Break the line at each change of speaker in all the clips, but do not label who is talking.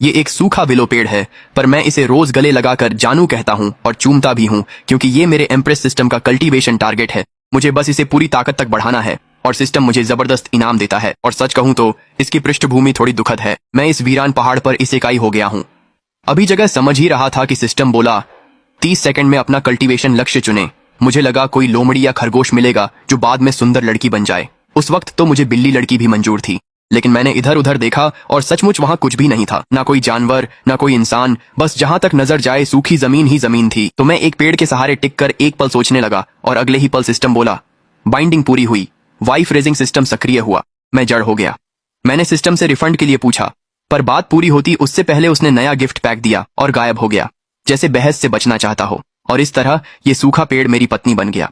ये एक सूखा विलो पेड़ है, पर मैं इसे रोज गले लगाकर जानू कहता हूँ और चूमता भी हूँ, क्योंकि ये मेरे एम्प्रेस सिस्टम का कल्टीवेशन टारगेट है। मुझे बस इसे पूरी ताकत तक बढ़ाना है और सिस्टम मुझे जबरदस्त इनाम देता है। और सच कहूँ तो इसकी पृष्ठभूमि थोड़ी दुखद है। मैं इस वीरान पहाड़ पर इसेकाई हो गया हूँ। अभी जगह समझ ही रहा था कि सिस्टम बोला 30 सेकंड में अपना कल्टीवेशन लक्ष्य चुने। मुझे लगा कोई लोमड़ी या खरगोश मिलेगा जो बाद में सुंदर लड़की बन जाए। उस वक्त तो मुझे बिल्ली लड़की भी मंजूर थी, लेकिन मैंने इधर उधर देखा और सचमुच वहां कुछ भी नहीं था। ना कोई जानवर, ना कोई इंसान, बस जहां तक नजर जाए सूखी जमीन ही जमीन थी। तो मैं एक पेड़ के सहारे टिक कर एक पल सोचने लगा और अगले ही पल सिस्टम बोला। बाइंडिंग पूरी हुई, वाइफ रेजिंग सिस्टम सक्रिय हुआ। मैं जड़ हो गया। मैंने सिस्टम से रिफंड के लिए पूछा, पर बात पूरी होती उससे पहले उसने नया गिफ्ट पैक दिया और गायब हो गया, जैसे बहस से बचना चाहता हो। और इस तरह ये सूखा पेड़ मेरी पत्नी बन गया।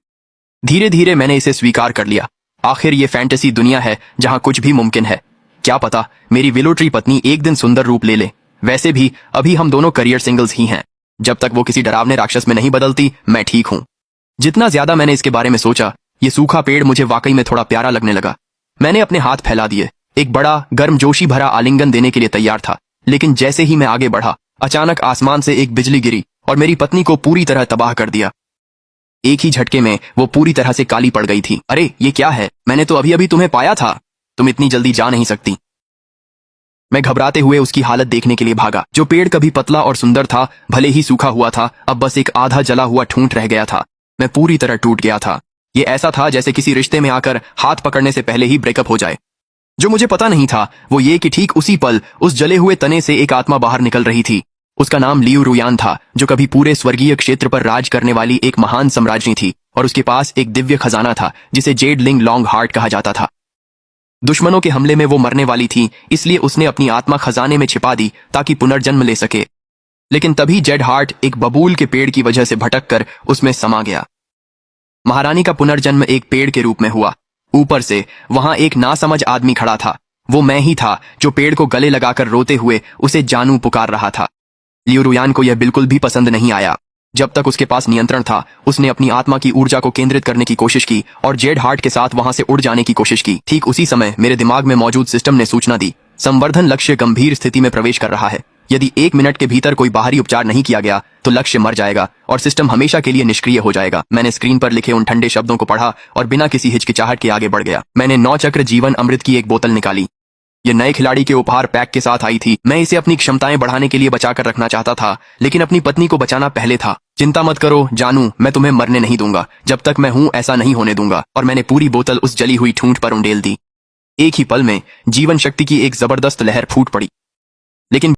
धीरे धीरे मैंने इसे स्वीकार कर लिया। आखिर ये फैंटेसी दुनिया है जहां कुछ भी मुमकिन है। क्या पता मेरी विलो ट्री पत्नी एक दिन सुंदर रूप ले ले। वैसे भी अभी हम दोनों करियर सिंगल्स ही हैं। जब तक वो किसी डरावने राक्षस में नहीं बदलती, मैं ठीक हूं। जितना ज्यादा मैंने इसके बारे में सोचा, ये सूखा पेड़ मुझे वाकई में थोड़ा प्यारा लगने लगा। मैंने अपने हाथ फैला दिए, एक बड़ा गर्मजोशी भरा आलिंगन देने के लिए तैयार था। लेकिन जैसे ही मैं आगे बढ़ा, अचानक आसमान से एक बिजली गिरी और मेरी पत्नी को पूरी तरह तबाह कर दिया। एक ही झटके में वो पूरी तरह से काली पड़ गई थी। अरे ये क्या है? मैंने तो अभी अभी तुम्हें पाया था। तुम इतनी जल्दी जा नहीं सकती। मैं घबराते हुए उसकी हालत देखने के लिए भागा। जो पेड़ कभी पतला और सुंदर था, भले ही सूखा हुआ था, अब बस एक आधा जला हुआ ठूंठ रह गया था। मैं पूरी तरह टूट गया था। ये ऐसा था जैसे किसी रिश्ते में आकर हाथ पकड़ने से पहले ही ब्रेकअप हो जाए। जो मुझे पता नहीं था वो ये कि ठीक उसी पल उस जले हुए तने से एक आत्मा बाहर निकल रही थी। उसका नाम लियू रुयान था, जो कभी पूरे स्वर्गीय क्षेत्र पर राज करने वाली एक महान सम्राज्ञी थी। और उसके पास एक दिव्य खजाना था जिसे जेड लिंग लॉन्ग हार्ट कहा जाता था। दुश्मनों के हमले में वो मरने वाली थी, इसलिए उसने अपनी आत्मा खजाने में छिपा दी ताकि पुनर्जन्म ले सके। लेकिन तभी जेड हार्ट एक बबूल के पेड़ की वजह से भटक कर उसमें समा गया। महारानी का पुनर्जन्म एक पेड़ के रूप में हुआ। ऊपर से वहां एक नासमझ आदमी खड़ा था। वो मैं ही था, जो पेड़ को गले लगाकर रोते हुए उसे जानू पुकार रहा था। लियू रुयान को यह बिल्कुल भी पसंद नहीं आया। जब तक उसके पास नियंत्रण था, उसने अपनी आत्मा की ऊर्जा को केंद्रित करने की कोशिश की और जेड हार्ट के साथ वहां से उड़ जाने की कोशिश की। ठीक उसी समय मेरे दिमाग में मौजूद सिस्टम ने सूचना दी, संवर्धन लक्ष्य गंभीर स्थिति में प्रवेश कर रहा है। यदि 1 मिनट के भीतर कोई बाहरी उपचार नहीं किया गया तो लक्ष्य मर जाएगा और सिस्टम हमेशा के लिए निष्क्रिय हो जाएगा। मैंने स्क्रीन पर लिखे उन ठंडे शब्दों को पढ़ा और बिना किसी हिचकिचाहट के आगे बढ़ गया। मैंने 9 चक्र जीवन अमृत की एक बोतल निकाली। ये नए खिलाड़ी के उपहार पैक के साथ आई थी। मैं इसे अपनी क्षमताएं बढ़ाने के लिए बचाकर रखना चाहता था, लेकिन अपनी पत्नी को बचाना पहले था। चिंता मत करो जानू, मैं तुम्हें मरने नहीं दूंगा। जब तक मैं हूं ऐसा नहीं होने दूंगा। और मैंने पूरी बोतल उस जली हुई ठूंठ पर उंडेल दी। एक ही पल में जीवन शक्ति की एक जबरदस्त लहर फूट पड़ी। लेकिन